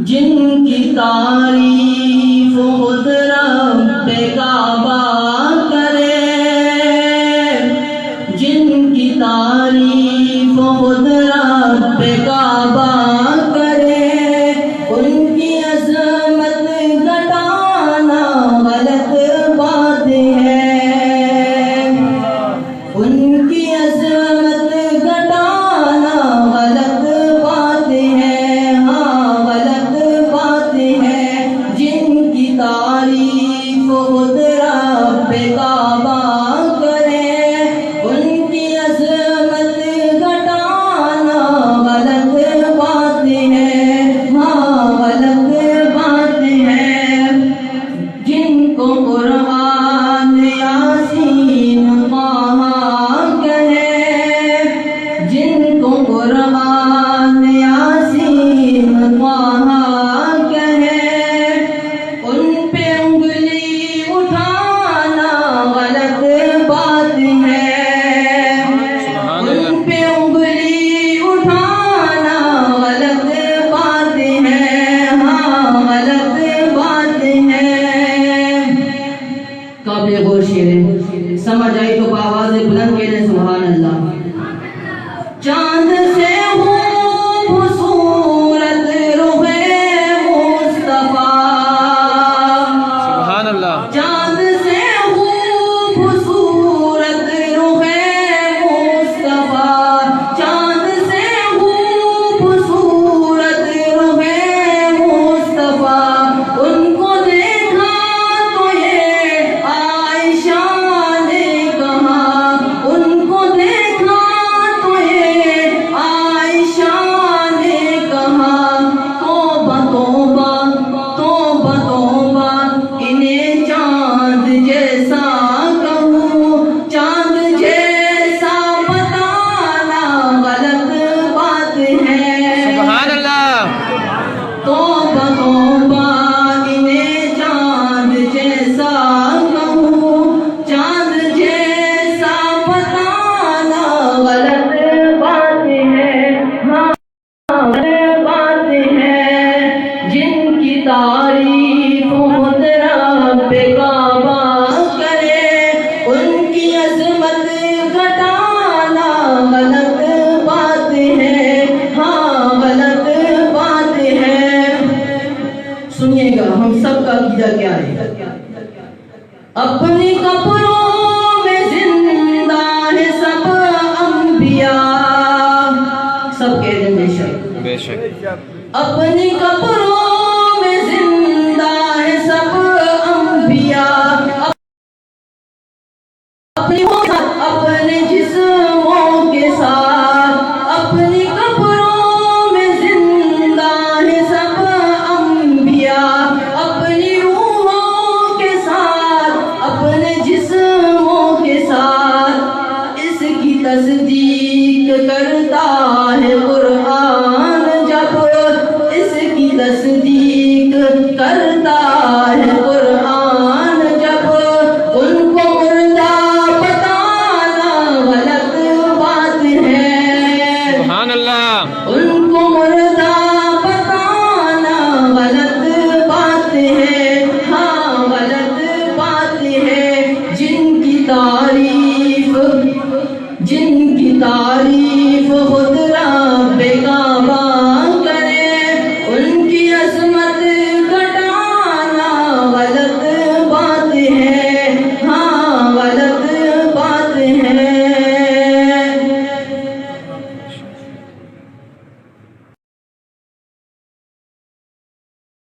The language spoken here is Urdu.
جن کی تعریف خود رب کعبہ کرے، جن کی تعریف خود رب کعبہ کرے، ان کی عظمت گھٹانا غلط بات ہے، ان کی عظمت گھٹانا غلط بات ہے، ہاں غلط بات ہے، جن کی تعریف خود رب کعبہ کرے، ان کی عظمت گھٹانا غلط بات ہے، ہاں غلط بات ہے، جن کو قرآن یاسین طٰہٰ کہے، جن کو قرآن یاسین طٰہٰ کہے، ان پہ انگلی اٹھانا غلط بات ہے، ان پہ انگلی اٹھانا غلط بات ہے، ہاں غلط بات ہے۔ قابل غور شعر ہے، سمجھ آئی تو آواز بلند کہنے سبحان اللہ۔ چاند سے خوبصورت رخ مصطفیٰ، سبحان اللہ۔ چاند سے خوبصورت رخ مصطفیٰ، چاند سے خوبصورت رخ مصطفیٰ، ان کو دیکھا تو یہ عائشہ نے کہا، ان کو دیکھا تو یہ عائشہ نے کہا، توبہ توبہ توبہ توبہ انہیں چاند جیسا کہوں، چاند جیسا بتانا غلط بات ہے، سبحان اللہ۔ توبہ توبہ انہیں چاند جیسا کہوں، چاند جیسا بتانا غلط بات ہے، ہاں غلط بات ہے، جن کی تعریف خود رب کعبہ کرے، ان کی عظمت گھٹانا غلط بات ہے، ہاں غلط بات ہے۔ سنیے گا ہم سب کا عقیدہ کیا ہے۔ اپنی قبروں میں زندہ ہے سب انبیاء، سب کہہ دیں بے شک، بے شک۔ اپنی قبروں میں زندہ ہے سب انبیاء، اپنے جسموں کے ساتھ، اپنی قبروں میں زندہ ہے سب انبیاء، اپنی روحوں کے ساتھ، اپنے جسموں کے ساتھ، اس کی تصدیق کرتا ہے قرآن جب، اس کی تصدیق کرتا ہے قرآن جب، ان کو مردہ بتانا غلط بات ہے، سبحان اللہ۔ ان کو مردہ بتانا غلط بات ہے، ہاں غلط بات ہے، جن کی تعریف خود